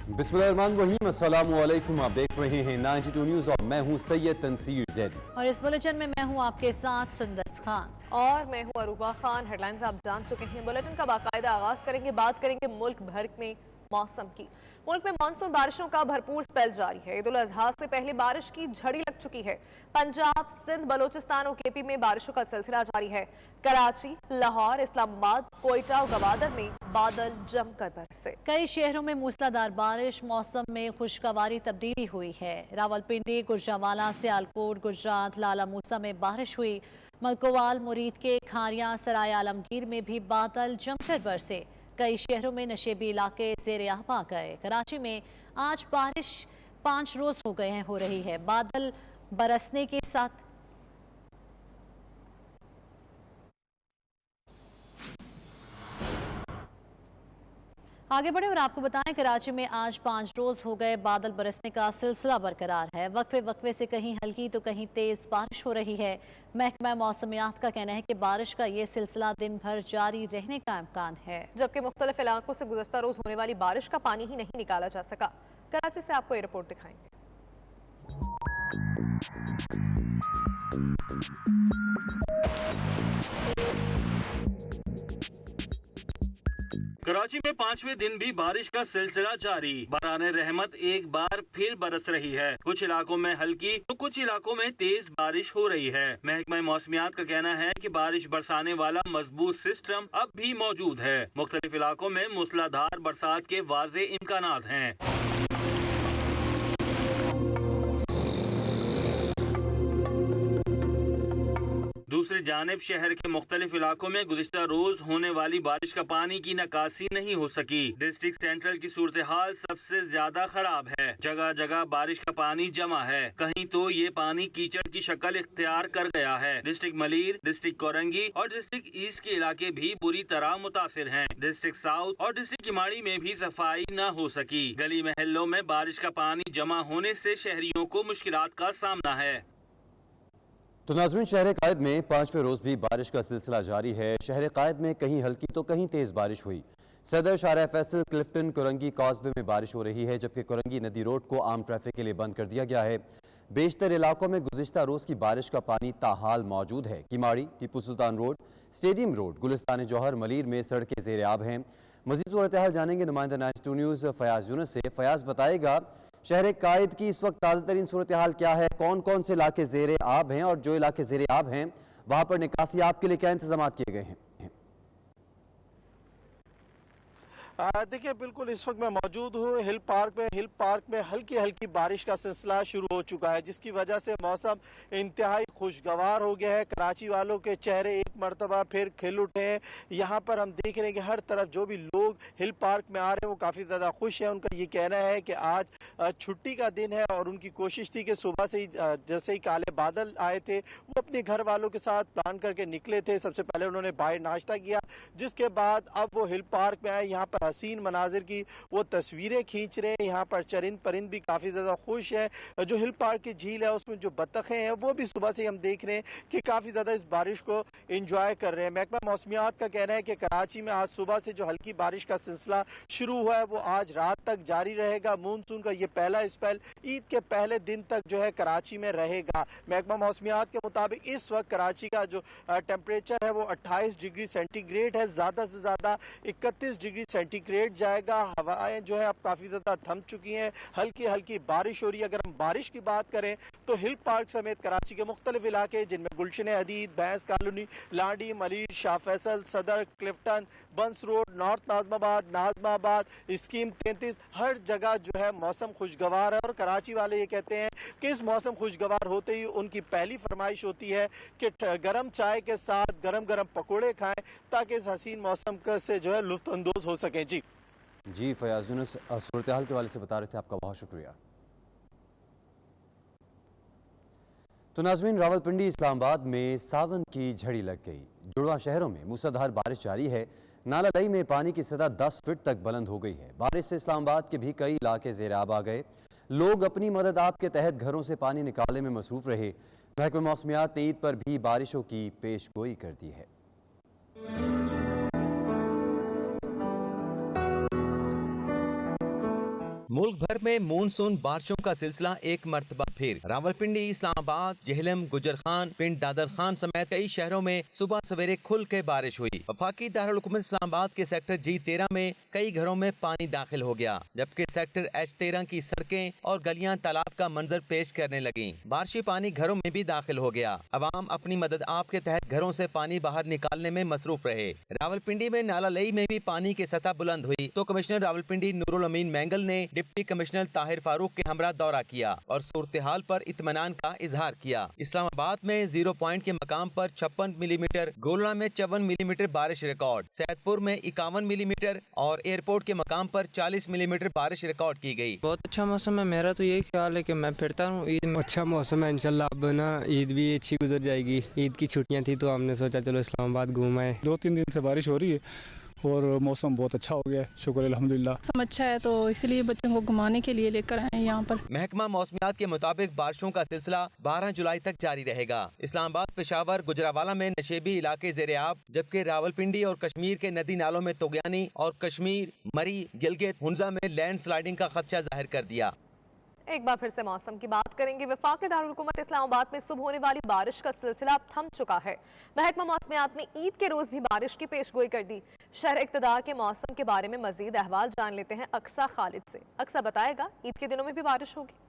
बिस्मिल्लाहिर्रहमानिर्रहीम, अस्सलामुअलैकुम। आप देख रहे हैं 92 न्यूज़ और मैं हूं सैयद तनसीर जैदी। और इस बुलेटिन में मैं हूं आपके साथ सुंदस खान और मैं हूं अरूबा खान। हेडलाइंस आप जान चुके हैं। बुलेटिन का बाकायदा आगाज करेंगे। बात करेंगे मुल्क भर में मौसम की। मुल्क में मानसून बारिशों का भरपूर स्पेल जारी है। ईद उल अजहा से पहले बारिश की झड़ी लग चुकी है। पंजाब, सिंध, बलोचिस्तान और केपी में बारिशों का सिलसिला जारी है। कराची, लाहौर, इस्लामाबाद, कोयटा और गवादर में बादल जमकर बरसे। कई शहरों में मूसलाधार बारिश, मौसम में खुशगवारी तब्दीली हुई है। रावलपिंडी, गुजरांवाला, सियालकोट, गुजरात, लाला मूसा में बारिश हुई। मलकोवाल, मुरीद के खारियां, सराय आलमगीर में भी बादल जमकर बरसे। कई शहरों में नशेबी इलाके ज़ेरे आब आ गए। कराची में आज बारिश 5 रोज हो गए हैं हो रही है। बादल बरसने के साथ आगे बढ़े और आपको बताएं, कराची में आज 5 रोज हो गए बादल बरसने का सिलसिला बरकरार है। वक्फे वक्फे से कहीं हल्की तो कहीं तेज बारिश हो रही है। महकमा मौसमियात का कहना है कि बारिश का ये सिलसिला दिन भर जारी रहने का इम्कान है, जबकि मुख्तलिफ इलाकों से गुज़श्ता रोज होने वाली बारिश का पानी ही नहीं निकाला जा सका। कराची से आपको ये रिपोर्ट दिखाएंगे। कराची में 5वें दिन भी बारिश का सिलसिला जारी। बराने रहमत एक बार फिर बरस रही है। कुछ इलाकों में हल्की तो कुछ इलाकों में तेज बारिश हो रही है। महकमा मौसमियात का कहना है कि बारिश बरसाने वाला मजबूत सिस्टम अब भी मौजूद है। मुख्तलिफ इलाकों में मूसलाधार बरसात के वाज़े इम्कानात हैं। दूसरी जानिब शहर के मुख्तलिफ इलाकों में गुज़िश्ता रोज होने वाली बारिश का पानी की निकासी नहीं हो सकी। डिस्ट्रिक्ट सेंट्रल की सूरत हाल सबसे ज्यादा खराब है। जगह जगह बारिश का पानी जमा है। कहीं तो ये पानी कीचड़ की शक्ल इख्तियार कर गया है। डिस्ट्रिक्ट मलीर, डिस्ट्रिक्ट कोरंगी और डिस्ट्रिक्ट ईस्ट के इलाके भी बुरी तरह मुतासिर हैं। डिस्ट्रिक्ट साउथ और डिस्ट्रिक्ट किमाड़ी में भी सफाई न हो सकी। गली महलों में बारिश का पानी जमा होने से शहरियों को मुश्किलात का सामना है। तो नाज़रीन, शहर कायद में 5वें रोज भी बारिश का सिलसिला जारी है। शहर कायद में कहीं हल्की तो कहीं तेज बारिश हुई। सदर, शारा फैसल, क्लिफ्टन, कोरंगी कॉजवे में बारिश हो रही है, जबकि कोरंगी नदी रोड को आम ट्रैफिक के लिए बंद कर दिया गया है। बेशतर इलाकों में गुज़िश्ता रोज की बारिश का पानी ताहाल मौजूद है। Kimadi, Tipu Sultan road, stadium road, Gulistan जौहर, मलीर में सड़कें ज़ेरे आब हैं। मज़ीद सूरत हाल जानेंगे नुमाइंदा 92 न्यूज़ फयाज यूनुस से। फयाज बताएगा, शहर कायद की इस वक्त ताज़ा तरीन सूरत हाल क्या है, कौन कौन से इलाके ज़ेरे आब हैं और जो इलाके ज़ेरे आब हैं वहाँ पर निकासी आपके लिए क्या इंतजाम किए गए हैं? देखिए, बिल्कुल इस वक्त मैं मौजूद हूँ हिल पार्क में हल्की हल्की बारिश का सिलसिला शुरू हो चुका है, जिसकी वजह से मौसम इंतहाई खुशगवार हो गया है। कराची वालों के चेहरे एक मरतबा फिर खिल उठे हैं। यहाँ पर हम देख रहे हैं कि हर तरफ जो भी लोग हिल पार्क में आ रहे हैं वो काफ़ी ज़्यादा खुश हैं। उनका ये कहना है कि आज छुट्टी का दिन है और उनकी कोशिश थी कि सुबह से ही जैसे ही काले बादल आए थे वो अपने घर वालों के साथ प्लान करके निकले थे। सबसे पहले उन्होंने बाहर नाश्ता किया, जिसके बाद अब वो हिल पार्क में आए। यहाँ पर हसीन मनाजिर की वो तस्वीरें खींच रहे हैं। यहाँ पर चरिंद परिंद भी काफ़ी ज़्यादा खुश है। जो हिल पार्क की झील है उसमें जो बतखें हैं वो भी सुबह से हम देख रहे हैं कि काफ़ी ज़्यादा इस बारिश को इंजॉय कर रहे हैं। महकमा मौसमियात का कहना है कि कराची में आज सुबह से जो हल्की बारिश का सिलसिला शुरू हुआ है वो आज रात तक जारी रहेगा। मानसून का ये पहला स्पेल ईद के पहले दिन तक जो है कराची में रहेगा। महकमा मौसमियात के मुताबिक इस वक्त कराची का जो टेम्परेचर है वो 28 डिग्री सेंटीग्रेड है। ज़्यादा से ज़्यादा 31 डिग्री सेंटीग्रेड जाएगा। हवाएं जो है अब काफ़ी ज़्यादा थम चुकी हैं। हल्की हल्की बारिश हो रही है। अगर हम बारिश की बात करें तो हिल पार्क समेत कराची के मुख्तलिफ इलाके जिनमें गुलशन हदीद, बैंस कॉलोनी, लाडी, मलीर, शाह फैसल, सदर, क्लिफ्टन, बंस रोड, नॉर्थ नाजमाबाद, स्कीम 33, हर जगह जो है मौसम खुशगवार है। और कराची वाले ये कहते हैं कि इस मौसम खुशगवार होते ही उनकी पहली फरमाइश होती है कि गर्म चाय के साथ गरम गरम पकौड़े खाएं ताकि इस हसीन मौसम से जो है लुत्फ अंदोज हो सकें। जी फयाज यूनुस सूरत हाल के वाले से बता रहे थे, आपका बहुत शुक्रिया। तो नाज़रीन, रावलपिंडी, इस्लामाबाद में सावन की झड़ी लग गई। जुड़वा शहरों में मूसलाधार बारिश जारी है। नाला लई में पानी की सतह 10 फीट तक बुलंद हो गई है। बारिश से इस्लामाबाद के भी कई इलाके ज़ेरे आब आ गए। लोग अपनी मदद आप के तहत घरों से पानी निकालने में मसरूफ रहे। महकमा मौसमियात ने ईद पर भी बारिशों की पेशगोई कर दी है। मुल्क भर में मानसून बारिशों का सिलसिला एक मरतबा फिर। रावलपिंडी, इस्लामाबाद, जेहलम, गुजरखान, पिंड दादर खान समेत कई शहरों में सुबह सवेरे खुल के बारिश हुई। वफाकी दारुल हुकूमत इस्लामाबाद के सेक्टर G13 में कई घरों में पानी दाखिल हो गया, जबकि सेक्टर H13 की सड़कें और गलियां तालाब का मंजर पेश करने लगी। बारिशी पानी घरों में भी दाखिल हो गया। अवाम अपनी मदद आप के तहत घरों से पानी बाहर निकालने में मसरूफ रहे। रावलपिंडी में नाला लई में भी पानी की सतह बुलंद हुई तो कमिश्नर रावलपिंडी नूरुल अमीन मैंगल ने डिप्टी कमिश्नर ताहिर फारूक के हमरा दौरा किया और सूरत हाल पर इत्मीनान का इजहार किया। इस्लामाबाद में 0 पॉइंट के मकाम पर 56 मिलीमीटर, गोलना में 54 मिलीमीटर बारिश रिकॉर्ड, सैदपुर में 51 मिलीमीटर और एयरपोर्ट के मकाम पर 40 मिलीमीटर बारिश रिकॉर्ड की गई। बहुत अच्छा मौसम है। मेरा तो यही ख्याल है कि मैं फिरता हूँ ईद में। अच्छा मौसम है, इंशाल्लाह अब ना ईद भी अच्छी गुजर जाएगी। ईद की छुट्टियां थी तो हमने सोचा चलो इस्लामाबाद घूम आए। 2-3 दिन से बारिश हो रही है और मौसम बहुत अच्छा हो गया है, शुक्र अल्हम्दुलिल्लाह। मौसम अच्छा है तो इसलिए बच्चों को घुमाने के लिए लेकर आए यहाँ पर। महकमा मौसमियात के मुताबिक बारिशों का सिलसिला 12 जुलाई तक जारी रहेगा। इस्लामाबाद, पेशावर, गुजरावाला में नशेबी इलाके ज़ेर-ए-आब, जबकि रावलपिंडी और कश्मीर के नदी नालों में तुगयानी और कश्मीर, मरी, गिलगित, हुंजा में लैंड स्लाइडिंग का खदशा जाहिर कर दिया। एक बार फिर से मौसम की बात करेंगे। वफाकी दारुल हुकूमत इस्लामाबाद में सुबह होने वाली बारिश का सिलसिला अब थम चुका है। महकमा मौसमियात ने ईद के रोज भी बारिश की पेशगोई कर दी। शहर इक़्तिदार के मौसम के बारे में मजीद अहवाल जान लेते हैं अक्सा खालिद से। अक्सा बताएगा ईद के दिनों में भी बारिश होगी?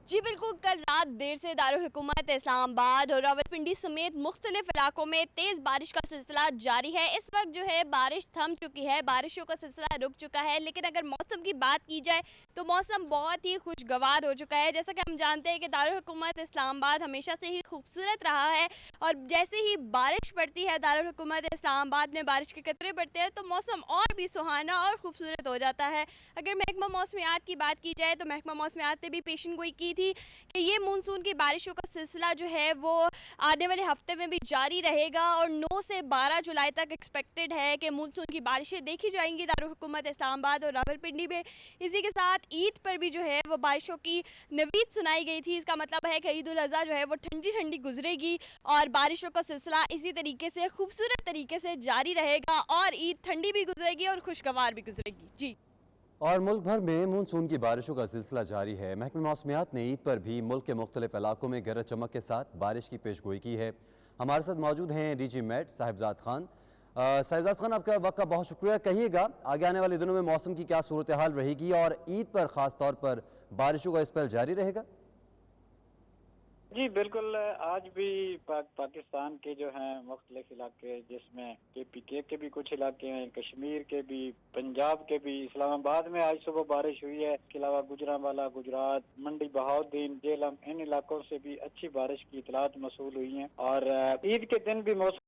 जी बिल्कुल, कल रात देर से दारुल हुकूमत इस्लामाबाद और रावलपिंडी समेत मुख्तलिफ इलाकों में तेज़ बारिश का सिलसिला जारी है। इस वक्त जो है बारिश थम चुकी है, बारिशों का सिलसिला रुक चुका है। लेकिन अगर मौसम की बात की जाए तो मौसम बहुत ही खुशगवार हो चुका है। जैसा कि हम जानते हैं कि दारुल हुकूमत इस्लामाबाद हमेशा से ही खूबसूरत रहा है और जैसे ही बारिश पड़ती है दारुल हुकूमत इस्लामाबाद में, बारिश के कतरे पड़ते हैं तो मौसम और भी सुहाना और खूबसूरत हो जाता है। अगर महकमा मौसमियात की बात की जाए तो महकमा मौसमियात ने भी पेशन गोई की थी कि ये मानसून की बारिशों का सिलसिला जो है वो आने वाले हफ्ते में भी जारी रहेगा और 9 से 12 जुलाई तक एक्सपेक्टेड है कि मानसून की बारिशें देखी जाएंगी दारुल हुकूमत इस्लामाबाद और रावलपिंडी में। इसी के साथ ईद पर भी जो है वो बारिशों की नवीद सुनाई गई थी। इसका मतलब है कि ईद उल अज़हा जो है वो ठंडी ठंडी गुजरेगी और बारिशों का सिलसिला इसी तरीके से खूबसूरत तरीके से जारी रहेगा और ईद ठंडी भी गुजरेगी और खुशगवार भी गुजरेगी। जी, और मुल्क भर में मानसून की बारिशों का सिलसिला जारी है। महकमा मौसमियात ने ईद पर भी मुल्क के मुख्तलिफ इलाकों में गरज चमक के साथ बारिश की पेशगोई की है। हमारे साथ मौजूद हैं DG मेट साहिबजाद खान। साहिबजाद खान, आपका वक्त का बहुत शुक्रिया। कहिएगा आगे आने वाले दिनों में मौसम की क्या सूरत हाल रहेगी और ईद पर ख़ास तौर पर बारिशों का स्पेल जारी रहेगा? जी बिल्कुल, आज भी पाकिस्तान के जो हैं मुख्तलिफ इलाके, जिसमें KPK के भी कुछ इलाके हैं, कश्मीर के भी, पंजाब के भी, इस्लामाबाद में आज सुबह बारिश हुई है। इसके अलावा गुजरांवाला, गुजरात, मंडी बहाउद्दीन, जेहलम, इन इलाकों से भी अच्छी बारिश की इतलात मौसूल हुई हैं और ईद के दिन भी मौसम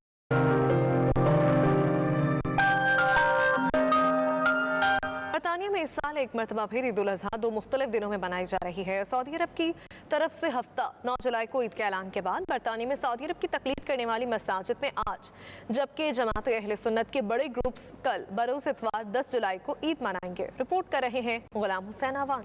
बरतानिया में इस साल एक मरतबा फिर ईद उल अज़हा 2 मुख्तलिफ दिनों में मनाई जा रही है। सऊदी अरब की तरफ से हफ्ता 9 जुलाई को ईद के ऐलान के बाद बरतानिया में सऊदी अरब की तकलीद करने वाली मसाजिद में आज, जबकि जमात अहले सुन्नत के बड़े ग्रुप्स कल बरोज़ इतवार 10 जुलाई को ईद मनाएंगे। रिपोर्ट कर रहे हैं गुलाम हुसैन आवान।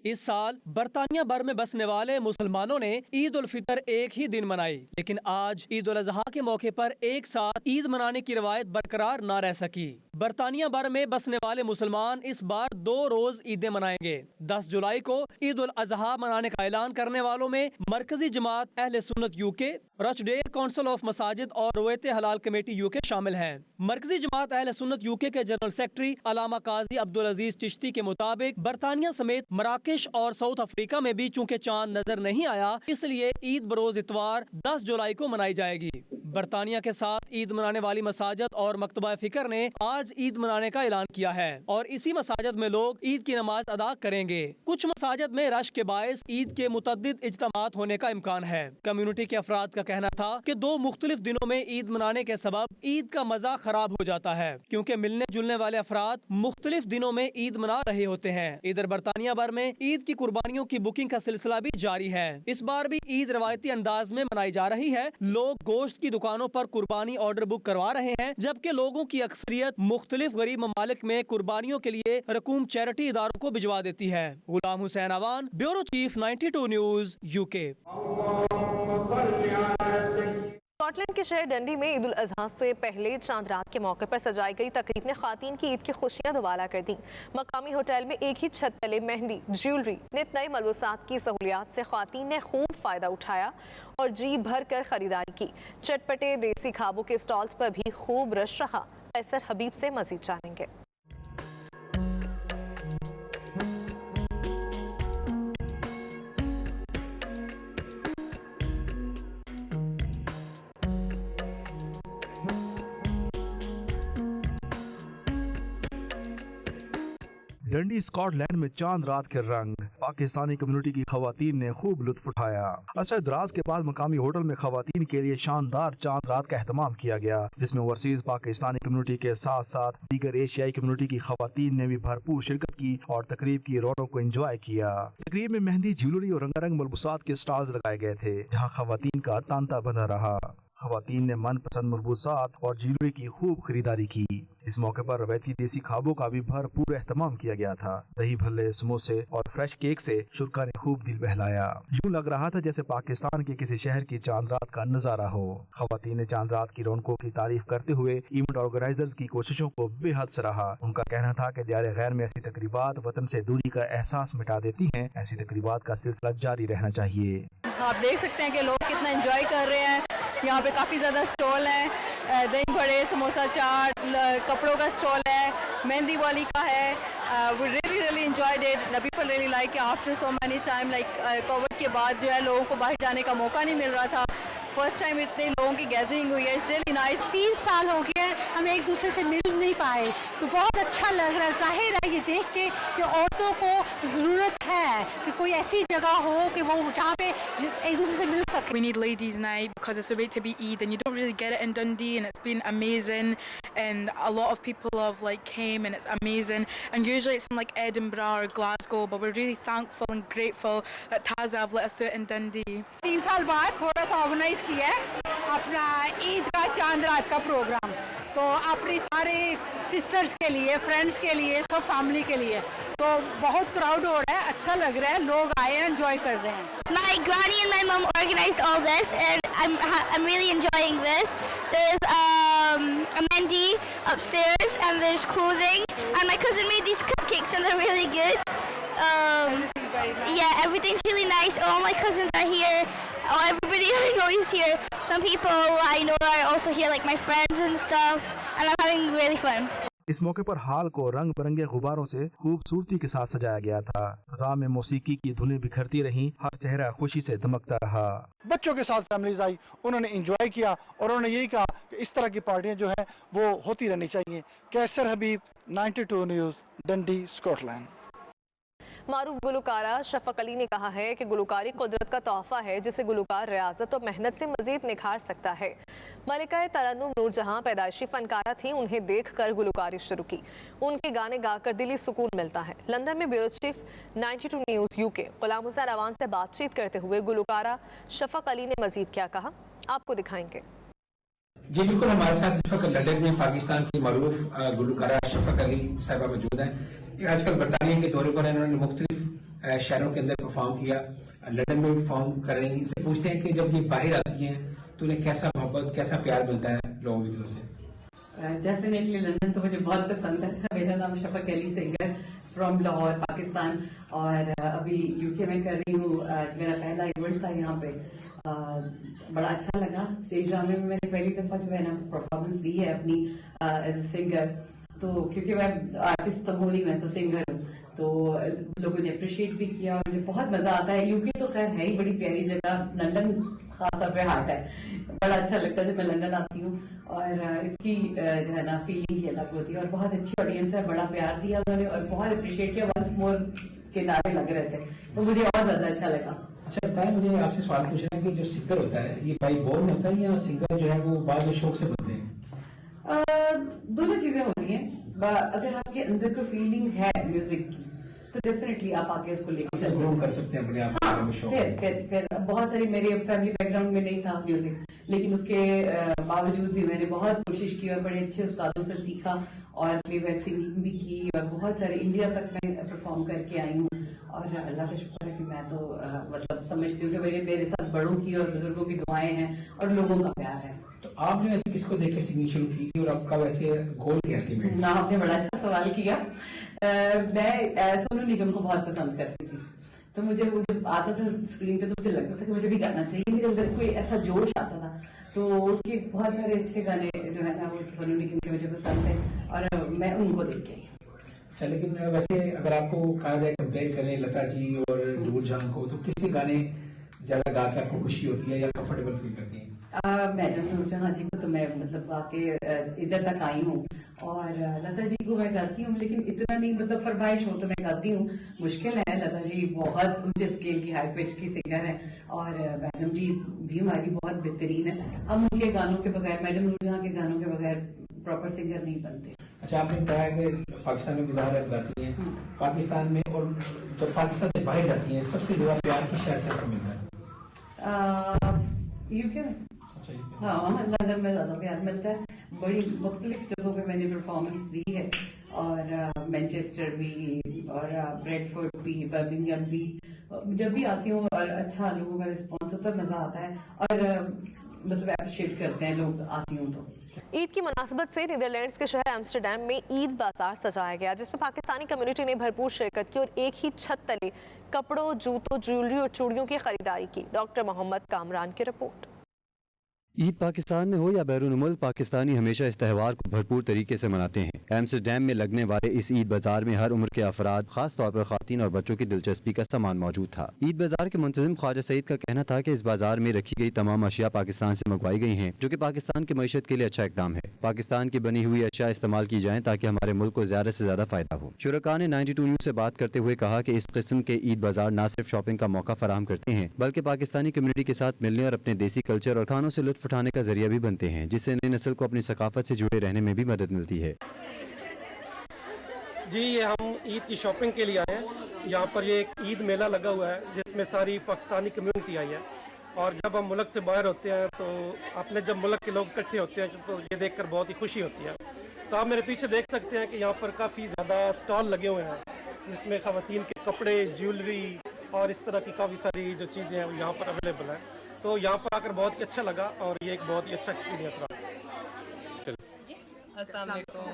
इस साल बरतानिया भर में बसने वाले मुसलमानों ने ईद उल फितर एक ही दिन मनाई, लेकिन आज ईद उल अज़हा के मौके पर एक साथ ईद मनाने की रवायत बरकरार न रह सकी। बरतानिया भर में बसने वाले मुसलमान इस बार 2 रोज ईदें मनाएंगे। 10 जुलाई को ईद उल अज़हा मनाने का ऐलान करने वालों में मरकजी जमात अहले सुन्नत UK, रचडेयर काउंसिल ऑफ मसाजिद और रोयत हलाल कमेटी UK शामिल हैं। मरकजी जमात अहले सुन्नत UK के जनरल सेक्रेटरी अलामा काजी अब्दुल अजीज चिश्ती के मुताबिक बरतानिया समेत मराकेश और साउथ अफ्रीका में भी चूंकि चांद नजर नहीं आया, इसलिए ईद बरोज इतवार 10 जुलाई को मनाई जाएगी। बरतानिया के साथ ईद मनाने वाली मसाजिद और मकतबा फिक्र ने आज ईद मनाने का ऐलान किया है और इसी मसाजिद में लोग ईद की नमाज अदा करेंगे। कुछ मसाजिद में रश के बायस ईद के मुतअद्दिद इज्तिमात होने का इम्कान है। कम्युनिटी के अफराद का कहना था कि 2 मुख्तलिफ दिनों में ईद मनाने के सबब ईद का मजा खराब हो जाता है, क्योंकि मिलने जुलने वाले अफराद मुख्तलिफ दिनों में ईद मना रहे होते हैं। इधर बरतानिया भर में ईद की कुर्बानियों की बुकिंग का सिलसिला भी जारी है। इस बार भी ईद रवायती अंदाज में मनाई जा रही है। लोग गोश्त की दुकानों पर कुर्बानी ऑर्डर बुक करवा रहे हैं, जबकि लोगों की अक्सरियत मुख्तलिफ गरीब ममालिक में कुर्बानियों के लिए रकूम चैरिटी इदारों को भिजवा देती है। Ghulam Hussain Awan, bureau chief 92 news UK। Scotland के शहर डंडी में ईद उल अजहा से पहले चांद रात के मौके पर सजाई गई तकरीब ने खातीन की ईद की खुशियां दोबारा कर दी। मकामी होटल में एक ही छत तले मेहंदी, ज्वेलरी, नित नए मलबूसात की सहूलियात से खातीन ने खूब फायदा उठाया और जी भर कर खरीदारी की। चटपटे देसी खाबों के स्टॉल्स पर भी खूब रश रहा। कैसर हबीब से मजीद जानेंगे। डंडी स्कॉटलैंड में चांद रात के रंग, पाकिस्तानी कम्युनिटी की खवातीन ने खूब लुत्फ उठाया। अरसे दराज के बाद मकामी होटल में खवातीन के लिए शानदार चांद रात का एहतमाम किया गया, जिसमें ओवरसीज पाकिस्तानी कम्युनिटी के साथ साथ दीगर एशियाई कम्युनिटी की खवातीन ने भी भरपूर शिरकत की और तकरीब की रौनक को एंजॉय किया। तकरीब में मेहंदी, ज्वेलरी और रंगारंग मलबूसात के स्टॉल्स लगाए गए थे, जहाँ खवातीन का तांता बंधा रहा। खवातीन ने मनपसंद मलबूसात और ज्वेलरी की खूब खरीदारी की। इस मौके पर रवायती देसी खाबों का भी भरपूर एहतमाम किया गया था। दही भल्ले, समोसे और फ्रेश केक से शुरा ने खूब दिल बहलाया। यूं लग रहा था जैसे पाकिस्तान के किसी शहर की चांद रात का नजारा हो। खवातीन ने चांद रात की रौनकों की तारीफ करते हुए इवेंट ऑर्गेनाइजर्स की कोशिशों को बेहद सराहा। उनका कहना था कि दियारे गैर में ऐसी तकरीबात वतन से दूरी का एहसास मिटा देती हैं। ऐसी तकरीबात का सिलसिला जारी रहना चाहिए। आप देख सकते हैं कि लोग कितना एंजॉय कर रहे हैं। यहाँ पे काफ़ी ज़्यादा स्टॉल हैं, दही बड़े, समोसा चाट, कपड़ों का स्टॉल है, मेहंदी वाली का है। We really enjoyed it. The people really like it after so many time, like Covid के बाद जो है लोगों को बाहर जाने का मौका नहीं मिल रहा था। फर्स्ट टाइम इतने लोगों की गैदरिंग हुई है। It's really nice. 3 साल हो गए हम एक दूसरे से मिल नहीं पाए, तो बहुत अच्छा लग रहा है। जाहिर है ये देख के कि औरतों को ज़रूरत है कि कोई ऐसी जगह हो कि वो जहाँ पे एक दूसरे से मिल सके। We need ladies night because it's a way to be Eid and you don't really get it in Dundee, and it's been amazing and a lot of people have like came and it's amazing, and usually it's in like Edinburgh or Glasgow, but we're really thankful and grateful that Taza have let us do it in Dundee. 3 साल बाद थोड़ा सा organise किया है अपना ईद का चांद रात का प्रोग्राम, तो अपने सारे सिस्टर्स के लिए, फ्रेंड्स के लिए, सब फैमिली के लिए, तो बहुत क्राउड हो रहा है, अच्छा लग रहा है, लोग आए हैं, एंजॉय कर रहे हैं। My granny and my mum organized all this, and I'm really enjoying this. There's a mehndi upstairs, and there's clothing, and my cousin made these cupcakes, and they're really good. Yeah, everything's really nice. All my cousins are here. Oh, everybody I know is here. Some people I know are also here, like my friends and stuff, and I'm having really fun. इस मौके पर हाल को रंग बिरंगे गुब्बारों से खूबसूरती के साथ सजाया गया था। फ़ज़ा में मौसीकी की धुनें बिखरती रहीं, हर चेहरा खुशी से दमकता रहा। बच्चों के साथ फैमिलीज आई, उन्होंने एंजॉय किया और उन्होंने यही कहा कि इस तरह की पार्टियां जो है वो होती रहनी चाहिए। कैसर हबीब, 92 न्यूज़, डंडी, स्कॉटलैंड। मारूफ गुलकारा शफक अली ने कहा है कि गुलकारी कुदरत का तोहफा है, जिसे गुलकार रियाजत और मेहनत से मजीद निखार सकता है। मलिका तरन्नुम नूरजहां पैदाइशी फनकारा थी, उन्हें देखकर गुलकारी शुरू की। उनके गाने गाकर दिली सुकून मिलता है। लंदन में bureau chief 92 news UK Ghulam Hussain Awan से बातचीत करते हुए गुलकारा शफक अली ने मजीद क्या कहा, आपको दिखाएंगे। जी बिल्कुल, हमारे साथ इस वक्त लंदन में पाकिस्तान की मरूफ गुलकारा शफक अली साहिबा मौजूद हैं। आजकल बरतानिया के दौरे पर इन्होंने मुख्तलिफ शहरों के अंदर परफॉर्म किया, लंदन में परफॉर्म कर रही हैं। इनसे पूछते हैं कि जब ये बाहर आती हैं तो उन्हें कैसा मोहब्बत, कैसा प्यार मिलता है लोगों की तरफ से। डेफिनेटली लंदन तो मुझे बहुत पसंद है। मेरा नाम शफक अली सिंगर फ्रॉम लाहौर पाकिस्तान, और अभी UK में कर रही हूँ। आज मेरा पहला इवेंट था यहाँ पे, बड़ा अच्छा लगा। स्टेज ड्रामे में मैंने पहली दफा जो है ना परफॉर्मेंस दी है अपनी एज ए सिंगर, तो क्योंकि मैं आर्टिस्ट तो हूँ नहीं, मैं तो सिंगर हूँ, तो लोगों ने अप्रिशिएट भी किया। मुझे बहुत मजा आता है। UK तो खैर है ही बड़ी प्यारी जगह, लंदन खास तौर पे हार्ट है। बड़ा अच्छा लगता है जब मैं लंदन आती हूँ, और इसकी जो है ना फीलिंग ही अलग होती है। और बहुत अच्छी ऑडियंस है, बड़ा प्यार दिया उन्होंने और बहुत अप्रिशिएट किया। वंस मोर के नारे लग रहे थे, तो मुझे और ज्यादा अच्छा लगा। अच्छा बताएं, मुझे आपसे सवाल पूछना है कि जो सिंगर होता है ये बाई बोर्न होता है या सिंगर जो है वो बाद शौक से बनते हैं? दोनों चीजें होती हैं। अगर आपके अंदर कोई फीलिंग है म्यूजिक की तो डेफिनेटली आप आके उसको लेके चल ग्रो कर सकते हैं अपने आप। हाँ, फिर बहुत सारी मेरे फैमिली बैकग्राउंड में नहीं था म्यूजिक, लेकिन उसके बावजूद भी मैंने बहुत कोशिश की और बड़े अच्छे उस्तादों से सीखा और प्लेबैक सिंगिंग भी की और बहुत सारे इंडिया तक मैं परफॉर्म करके आई हूँ। और अल्लाह का शुक्र है कि मैं तो मतलब समझती हूँ कि मेरे साथ बड़ों की और बुजुर्गों की दुआएं हैं और लोगों का प्यार है। तो आपने वैसे किसको देख के सिंगिंग शुरू की थी और आपका वैसे गोल क्या अल्टीमेट? ना, आपने बड़ा अच्छा सवाल किया। मैं सोनू निगम को बहुत पसंद करती थी, तो मुझे वो जब आता था स्क्रीन पे तो मुझे लगता था कि मुझे भी गाना चाहिए, मेरे अंदर कोई ऐसा जोश आता था। तो उसके बहुत सारे अच्छे गाने जो है ना वो सोनू निगम के मुझे पसंद थे और मैं उनको देख के आई। अच्छा, लेकिन वैसे अगर आपको कहा जाए कंपेयर करें लता जी और नूरजहां को, तो किसके गाने ज्यादा गा के आपको खुशी होती है या कंफर्टेबल फील करती हैं? मैं जब नूरजहां जी को तो मैं मतलब आके इधर तक आई हूँ और लता जी को मैं गाती हूँ, लेकिन इतना नहीं, मतलब फरमाइश हो तो मैं गाती हूँ। मुश्किल है, लता जी बहुत ऊंचे स्केल की हाई पिच की सिंगर है और मैडम जी भी हमारी बहुत बेहतरीन है। हम उनके गानों के बगैर, मैडम नूरजहां के गानों के बगैर प्रॉपर सिंगर नहीं बनते। अच्छा, आपने बताया कि पाकिस्तान में गुज़ारा गाती हैं, पाकिस्तान में और जब पाकिस्तान से बाहर जाती हैं सबसे ज्यादा प्यार किस शहर से आपको मिलता है? यूके में। हाँ, लंदन में ज्यादा प्यार मिलता है। बड़ी मुख्तलिफ जगहों पे मैंने परफॉर्मेंस दी है और मैनचेस्टर भी और ब्रेडफोर्ड भी, बर्मिंघम भी। जब भी आती हूँ और अच्छा लोगों का रिस्पॉन्स होता है, मजा आता है और मतलब अप्रिशिएट करते हैं लोग आती हूँ तो। ईद की मुनासबत से नीदरलैंड्स के शहर एम्स्टरडैम में ईद बाजार सजाया गया, जिसमें पाकिस्तानी कम्युनिटी ने भरपूर शिरकत की और एक ही छत तले कपड़ों, जूतों, ज्वेलरी और चूड़ियों की खरीदारी की। डॉक्टर मोहम्मद कामरान की रिपोर्ट। ईद पाकिस्तान में हो या बैरून मुल्क, पाकिस्तानी हमेशा इस त्यौहार को भरपूर तरीके से मनाते हैं। एम्स्टरडैम में लगने वाले इस ईद बाजार में हर उम्र के अफराद, खास तौर पर खातीन और बच्चों की दिलचस्पी का सामान मौजूद था। ईद बाजार के मुंतजिम ख्वाजा सईद का कहना था कि इस बाजार में रखी गई तमाम अशिया पाकिस्तान से मंगवाई गई हैं, जो कि पाकिस्तान की मईशत के लिए अच्छा इकदाम है। पाकिस्तान की बनी हुई अशिया इस्तेमाल की जाएं ताकि हमारे मुल्क को ज्यादा से ज्यादा फायदा हो। शुरका ने 92 न्यूज़ से बात करते हुए कहा कि इस किस्म के ईद बाजार न सिर्फ शॉपिंग का मौका फराहम करते हैं, बल्कि पाकिस्तानी कम्युनिटी के साथ मिलने और अपने देसी कल्चर और खानों से लुत्फ उठाने का जरिया भी बनते हैं, जिससे नई नस्ल को अपनी सकाफत से जुड़े रहने में भी मदद मिलती है। जी, ये हम ईद की शॉपिंग के लिए आए हैं। यहाँ पर ये एक ईद मेला लगा हुआ है जिसमें सारी पाकिस्तानी कम्युनिटी आई है और जब हम मुल्क से बाहर होते हैं तो अपने जब मुल्क के लोग इकट्ठे होते हैं तो ये देखकर बहुत ही खुशी होती है। तो आप मेरे पीछे देख सकते हैं कि यहाँ पर काफ़ी ज़्यादा स्टॉल लगे हुए हैं जिसमें ख़वातीन के कपड़े, ज्वेलरी और इस तरह की काफ़ी सारी जो चीज़ें हैं वो यहाँ पर अवेलेबल हैं। तो यहाँ पर आकर बहुत ही अच्छा लगा और ये एक बहुत ही अच्छा एक्सपीरियंस रहा। अस्सलाम वालेकुम।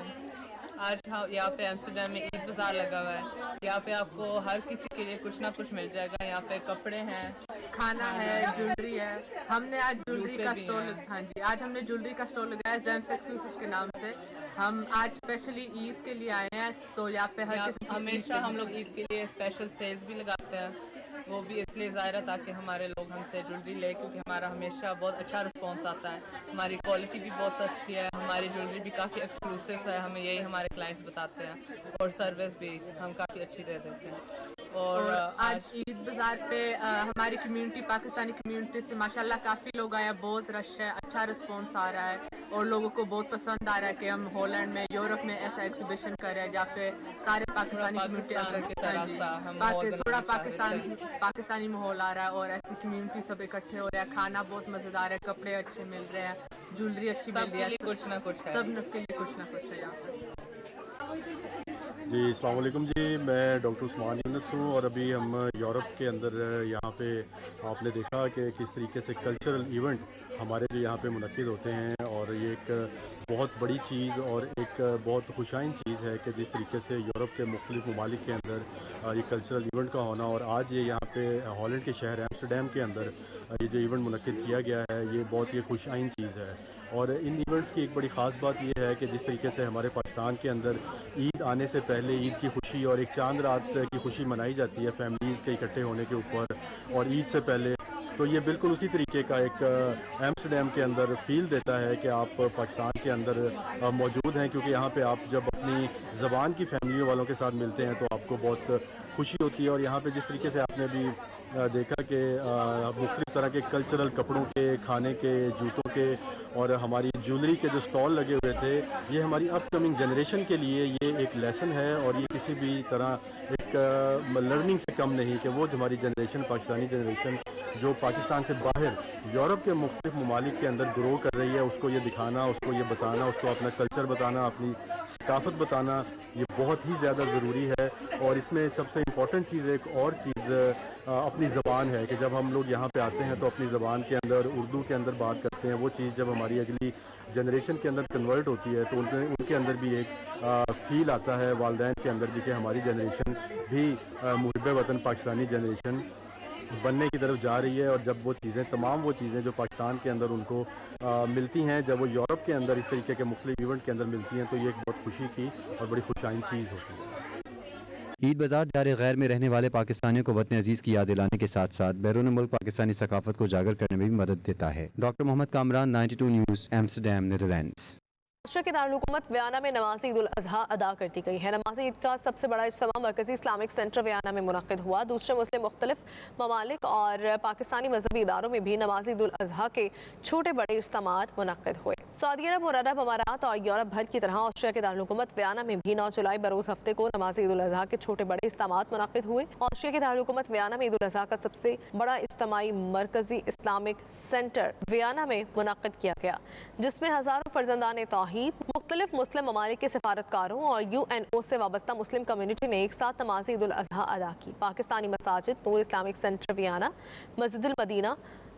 आज यहाँ पे एम्स्टरडैम में ईद बाज़ार लगा हुआ है। यहाँ पे आपको हर किसी के लिए कुछ ना कुछ मिल जाएगा। यहाँ पे कपड़े हैं, खाना है, ज्वेलरी है। हमने आज ज्वेलरी का स्टॉल, हाँ जी, आज हमने ज्वेलरी का स्टॉल लगाया जेम्स एक्सक्लूसिव के नाम से। हम आज स्पेशली ईद के लिए आए हैं, तो यहाँ पे हर किसी हमेशा हम लोग ईद के लिए स्पेशल सेल्स भी लगाते हैं। वो भी इसलिए ज़ाहिर है ताकि हमारे लोग हमसे ज्वेलरी ले, क्योंकि हमारा हमेशा बहुत अच्छा रिस्पांस आता है। हमारी क्वालिटी भी बहुत अच्छी है, हमारी ज्वेलरी भी काफ़ी एक्सक्लूसिव है, हमें यही हमारे क्लाइंट्स बताते हैं और सर्विस भी हम काफ़ी अच्छी दे देते हैं। और आज ईद बाज़ार पे हमारी कम्युनिटी, पाकिस्तानी कम्युनिटी से माशाल्लाह काफ़ी लोग आए हैं, बहुत रश है, अच्छा रिस्पांस आ रहा है और लोगों को बहुत पसंद आ रहा है कि हम हॉलैंड में, यूरोप में ऐसा एग्जीबिशन कर रहे हैं जहाँ पे सारे पाकिस्तानी कम्युनिटी, थोड़ा पाकिस्तानी माहौल आ रहा है और ऐसी कम्युनिटी सब इकट्ठे हो रहे हैं। खाना बहुत मज़ेदार है, कपड़े अच्छे मिल रहे हैं, ज्वेलरी अच्छी मिल रही है, कुछ ना कुछ है, सब के लिए कुछ ना कुछ है यहाँ पे। जी, अस्सलाम वालेकुम जी, मैं डॉक्टर उस्मान यूनुस हूँ और अभी हम यूरोप के अंदर यहाँ पे आपने देखा कि किस तरीके से कल्चरल इवेंट हमारे जो यहाँ पे मुनक्किद होते हैं और ये एक बहुत बड़ी चीज़ और एक बहुत खुशाइन चीज़ है कि जिस तरीके से यूरोप के मुख्तलिफ ममालिक के अंदर ये कल्चरल इवेंट का होना और आज ये यहाँ पे हॉलैंड के शहर एम्स्टरडैम के अंदर ये जो इवेंट मुनक्किद किया गया है ये बहुत ही खुशाइन चीज़ है। और इन इवेंट्स की एक बड़ी ख़ास बात ये है कि जिस तरीके से हमारे पाकिस्तान के अंदर ईद आने से पहले ईद की खुशी और एक चांद रात की खुशी मनाई जाती है फैमिलीज़ के इकट्ठे होने के ऊपर और ईद से पहले, तो ये बिल्कुल उसी तरीके का एक एम्स्टरडैम के अंदर फील देता है कि आप पाकिस्तान के अंदर मौजूद हैं, क्योंकि यहाँ पे आप जब अपनी ज़बान की फैमिली वालों के साथ मिलते हैं तो आपको बहुत खुशी होती है। और यहाँ पे जिस तरीके से आपने भी देखा कि मुख्तलिफ तरह के कल्चरल कपड़ों के, खाने के, जूतों के और हमारी ज्वेलरी के जो स्टॉल लगे हुए थे, ये हमारी अपकमिंग जनरेशन के लिए ये एक लेसन है और ये किसी भी तरह एक लर्निंग से कम नहीं कि वो जो हमारी जनरेशन, पाकिस्तानी जनरेशन जो पाकिस्तान से बाहर यूरोप के मुख्तलिफ ममालिक के अंदर ग्रो कर रही है, उसको ये दिखाना, उसको ये बताना, उसको अपना कल्चर बताना, अपनी सकाफत बताना, ये बहुत ही ज़्यादा ज़रूरी है। और इसमें सबसे इम्पॉर्टेंट चीज़, एक और चीज़ अपनी ज़बान है कि जब हम लोग यहाँ पे आते हैं तो अपनी ज़बान के अंदर, उर्दू के अंदर बात करते हैं। वो चीज़ जब हमारी अगली जनरेशन के अंदर कन्वर्ट होती है तो उनके अंदर भी एक फ़ील आता है, वालिदैन के अंदर भी, कि हमारी जनरेशन भी मुहिब वतन पाकिस्तानी जनरेशन बनने की तरफ जा रही है। और जब वो चीज़ें, तमाम वो चीज़ें जो पाकिस्तान के अंदर उनको मिलती हैं, जब वो यूरोप के अंदर इस तरीके के मुख्तलिफ इवेंट के अंदर मिलती हैं, तो ये एक बहुत खुशी की और बड़ी खुशाइन चीज़ होती है। ईद बाज़ार दार गैर में रहने वाले पाकिस्तानियों को वतन अजीज़ की याद दिलाने के साथ साथ बैरून मुल्क पाकिस्तानी सकाफत को उजागर करने में भी मदद देता है। Doctor Mohammad Kamran, 92 news, Amsterdam, Netherlands. राष्ट्र के दारुल-हुकूमत वियना में नमाज ईद उल अज़हा अदा कर दी गई है। नमाज ईद का सबसे बड़ा इज्तिमा मरकजी इस्लामिक सेंटर वियना में मुनक़िद हुआ। दूसरे मुस्लिम मुख्तलिफ ममालिक और पाकिस्तानी मजहबी इदारों में भी नमाज ईद उल अज़हा के छोटे बड़े इज्तिमात मुनक़िद हुए। सऊदी अरब और अरब अमारात और यूरोप भर की तरह ऑस्ट्रिया के दारुल-हुकूमत वियना में भी 9 जुलाई बरोज़ हफ्ते को नमाज ईद उल अज़हा के छोटे बड़े इज्तिमात मुनक़िद हुए। ऑस्ट्रिया के दारुल-हुकूमत वियना में ईद उल अज़हा का सबसे बड़ा इज्तिमाई मरकजी इस्लामिक सेंटर वियना में मुनक़िद किया गया, जिसमें हज़ारों फर्जंदान तौहीद, मुख्तलिफ मुस्लिम ममालिक के सिफारतकारों और UNO से वाबस्ता मुस्लिम कम्युनिटी ने एक साथ नमाज ईद उल अज़हा अदा की। पाकिस्तानी मसाजिद, Noor Islamic centre Vienna, Masjid Madina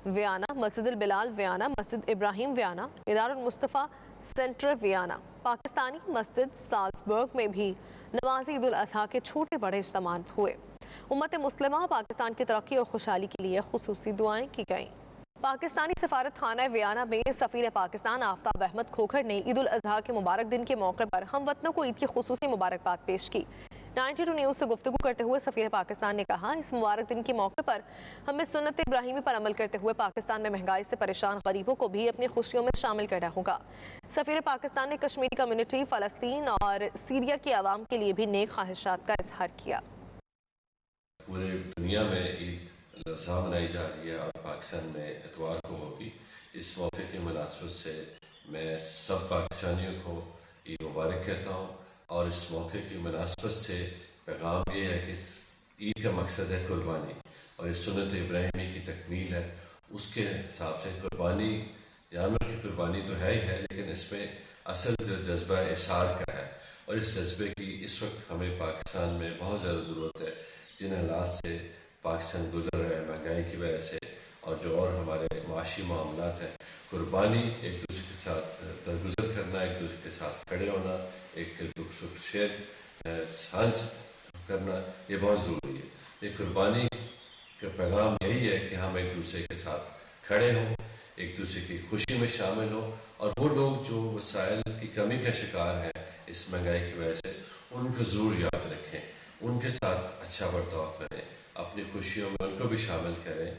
Vienna, Masjid Bilal Vienna, Masjid Ibrahim Vienna, Idarul Mustafa centre Vienna, Pakistani मस्जिद साल्सबर्ग में भी नमाज ईद उल अज़हा के छोटे बड़े इज्तिमात हुए। उम्मत मुस्लिमा पाकिस्तान की तरक्की और खुशहाली के लिए खुसूसी दुआएं की गईं। पाकिस्तानी सफारत खाना वियना में सफ़ीर पाकिस्तान आफ्ताब अहमद खोखर ने ईद उल अज़हा के मुबारक दिन के मौके पर हम वतनों को ईद की खुसूसी मुबारकबाद पेश की। 92 न्यूज़ से गुफ्तगू करते हुए सफ़ीर पाकिस्तान ने कहा, इस मुबारक दिन के मौके पर हमें सुन्नत इब्राहिमी पर अमल करते हुए पाकिस्तान में महंगाई से परेशान गरीबों को भी अपनी खुशियों में शामिल करना होगा। सफ़ीर पाकिस्तान ने कश्मीरी कम्युनिटी, फ़लस्तीन और सीरिया की आवाम के लिए भी नेक ख्वाहिशात का इजहार किया। पूरे दुनिया में ईद उल अज़हा मनाई जा रही है और पाकिस्तान में इतवार को होगी। इस मौके की मुनासबत से मैं सब पाकिस्तानियों को ईद मुबारक कहता हूँ। और इस मौके की मुनासबत से पैगाम ये है कि इस ईद का मकसद है कुर्बानी, और इस सुन्नत इब्राहिमी की तकमील है। उसके हिसाब से कुर्बानी, जानवर की कुर्बानी तो है ही है, लेकिन इसमें असल जो जज्बा इसार का है, और इस जज्बे की इस वक्त हमें पाकिस्तान में बहुत ज़्यादा ज़रूरत है। जिन हालात से पाकिस्तान गुजर रहा है महंगाई की वजह से, और जो और हमारे माशी मामलात हैं, कुर्बानी, एक दूसरे के साथ दरगुजर करना, एक दूसरे के साथ खड़े होना, एक दुख सुख शेयर सांझ करना, ये बहुत ज़रूरी है। ये कुर्बानी का पैगाम यही है कि हम एक दूसरे के साथ खड़े हों, एक दूसरे की खुशी में शामिल हों, और वो लोग जो वसाइल की कमी का शिकार हैं इस महंगाई की वजह से, उनको ज़रूर याद रखें, उनके साथ अच्छा बर्ताव करें, अपनी खुशियों में उनको भी शामिल करें।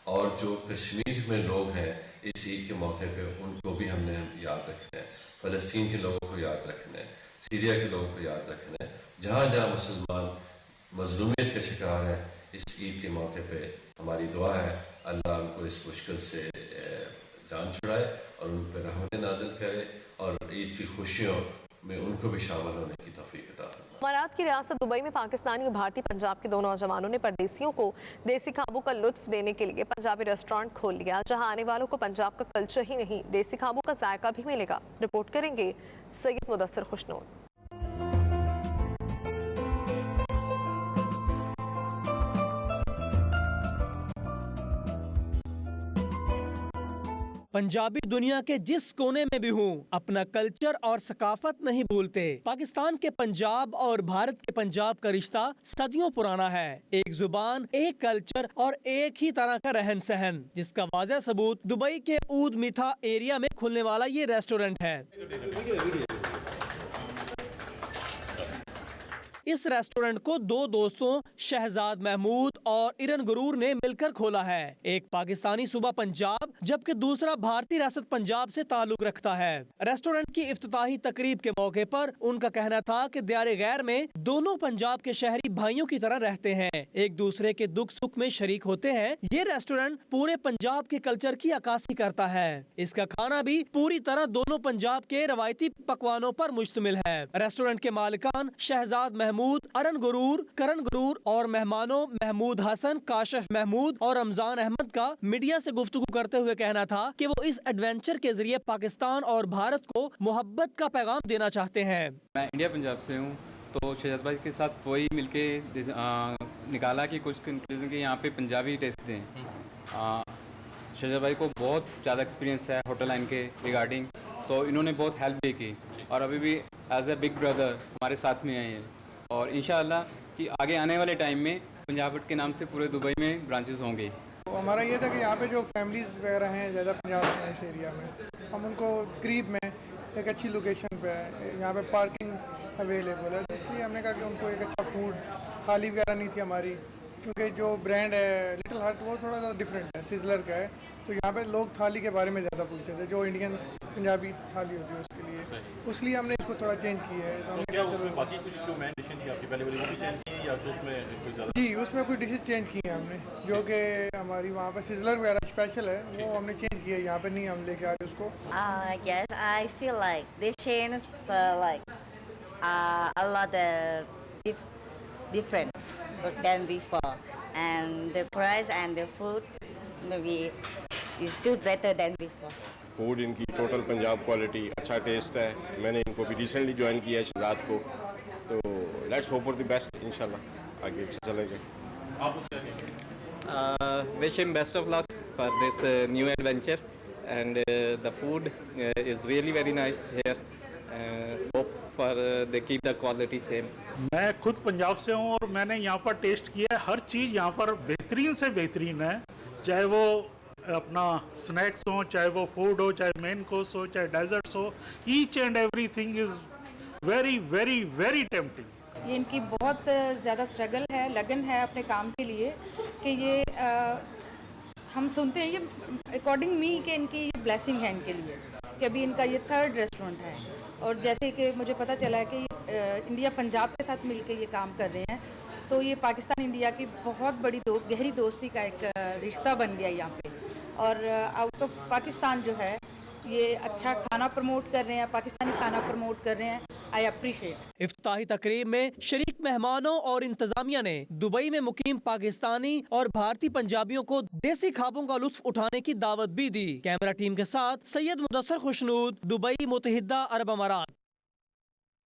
और जो कश्मीर में लोग हैं इस ईद के मौके पे, उनको भी हमने याद रखना है। फ़लस्तीन के लोगों को याद रखना है, सीरिया के लोगों को याद रखना है। जहाँ जहाँ मुसलमान मजलूमियत के शिकार हैं, इस ईद के मौके पे हमारी दुआ है अल्लाह उनको इस मुश्किल से जान छुड़ाए और उन पर रहमत नाज़िल करे, और ईद की खुशियों में उनको भी शामिल होने की तौफीक अता फरमाए। अमारात की रियासत दुबई में पाकिस्तानी और भारतीय पंजाब के 2 नौजवानों ने परदेसियों को देसी खाबों का लुत्फ देने के लिए पंजाबी रेस्टोरेंट खोल लिया, जहां आने वालों को पंजाब का कल्चर ही नहीं, देसी खाबों का जायका भी मिलेगा। रिपोर्ट करेंगे सैयद मुदस्सिर खुशनूर। पंजाबी दुनिया के जिस कोने में भी हूँ, अपना कल्चर और सकाफत नहीं भूलते। पाकिस्तान के पंजाब और भारत के पंजाब का रिश्ता सदियों पुराना है। एक जुबान, एक कल्चर और एक ही तरह का रहन सहन, जिसका वाज़ह सबूत दुबई के ऊद मिथा एरिया में खुलने वाला ये रेस्टोरेंट है। इस रेस्टोरेंट को 2 दोस्तों शहजाद महमूद और इरन गुरूर ने मिलकर खोला है। एक पाकिस्तानी सूबा पंजाब जबकि दूसरा भारतीय रियासत पंजाब से ताल्लुक रखता है। रेस्टोरेंट की इफ्तिताही तकरीब के मौके पर उनका कहना था कि दार गैर में दोनों पंजाब के शहरी भाइयों की तरह रहते हैं, एक दूसरे के दुख सुख में शरीक होते हैं। ये रेस्टोरेंट पूरे पंजाब के कल्चर की अक्कासी करता है। इसका खाना भी पूरी तरह दोनों पंजाब के रवायती पकवानों पर मुश्तमिल है। रेस्टोरेंट के मालिकान शहजाद महमूद महमूद, अरन गुरूर, करण गुरूर और मेहमानों महमूद हसन, काशिफ महमूद और रमजान अहमद का मीडिया से गुफ्तगू करते हुए कहना था कि वो इस एडवेंचर के जरिए पाकिस्तान और भारत को मोहब्बत का पैगाम देना चाहते हैं। मैं इंडिया पंजाब से हूँ, तो शहजाद भाई के साथ वही मिलके निकाला कि कुछ कंक्लूजन के यहाँ पे पंजाबी टेस्ट दें। शहजाद भाई को बहुत ज़्यादा एक्सपीरियंस है होटल लाइन के रिगार्डिंग, तो इन्होंने बहुत हेल्प भी की और अभी भी एज ए बिग ब्रदर हमारे साथ में आए हैं और इंशाअल्लाह कि आगे आने वाले टाइम में पंजाब हट के नाम से पूरे दुबई में ब्रांचेस होंगे। तो हमारा ये था कि यहाँ पे जो फैमिलीज़ वगैरह हैं ज़्यादा पंजाब से इस एरिया में, हम उनको करीब में एक अच्छी लोकेशन पे है, यहाँ पे पार्किंग अवेलेबल है, तो इसलिए हमने कहा कि उनको एक अच्छा फूड थाली वगैरह नहीं थी हमारी, क्योंकि जो ब्रांड है लिटिल हार्ट वो थोड़ा सा डिफरेंट है, सिजलर का है, तो यहाँ पे लोग थाली के बारे में ज़्यादा पूछते थे, जो इंडियन पंजाबी थाली होती है उसके लिए, इसलिए हमने इसको थोड़ा चेंज किया है। तो हमने क्या उसमें बाकी कुछ जो मेन डिशें थी आपकी पहले वाली वो भी चेंज की है या तो उसमें कुछ ज़्यादा? जी, उसमें कुछ डिशेज चेंज की हैं हमने, जो कि हमारी वहाँ पर सिजलर वगैरह स्पेशल है वो हमने चेंज किया है, यहाँ पे नहीं हम लेके आ रहे उसको। Yes, I feel like they changed a lot different than before, and the price and the food maybe is good better than before. Food इनकी टोटल पंजाब क्वालिटी, अच्छा टेस्ट है। मैंने इनको भी रिसेंटली ज्वाइन किया है शहजाद को, तो let's hope for the best, इंशाल्लाह आगे अच्छे चलेंगे। Wish him best of luck for this new adventure, and the food is really very nice here. Hope for they keep the quality same. मैं खुद पंजाब से हूँ और मैंने यहाँ पर टेस्ट किया है, हर चीज़ यहाँ पर बेहतरीन से बेहतरीन है, चाहे वो अपना स्नैक्स हो, चाहे वो फूड हो, चाहे मेन कोर्स हो, चाहे डेजर्ट्स हो, each and everything is very very very tempting. ये इनकी बहुत ज़्यादा स्ट्रगल है, लगन है अपने काम के लिए, कि ये हम सुनते हैं ये अकॉर्डिंग मी कि इनकी ये ब्लेसिंग है इनके लिए, कि अभी इनका ये 3rd रेस्टोरेंट है, और जैसे कि मुझे पता चला है कि इंडिया पंजाब के साथ मिलके ये काम कर रहे हैं, तो ये पाकिस्तान इंडिया की बहुत बड़ी गहरी दोस्ती का एक रिश्ता बन गया यहाँ पे, और आउट ऑफ पाकिस्तान जो है ये अच्छा खाना प्रमोट कर रहे हैं, पाकिस्तानी खाना प्रमोट कर रहे हैं, आई अप्रिशिएट। इफ्ताही तकरीब में शरीक मेहमानों और इंतजामिया ने दुबई में मुकीम पाकिस्तानी और भारतीय पंजाबियों को देसी खाबों का लुत्फ उठाने की दावत भी दी। कैमरा टीम के साथ सैयद मुदस्सर खुशनूद, दुबई, मुत्तहिदा अरब अमारात।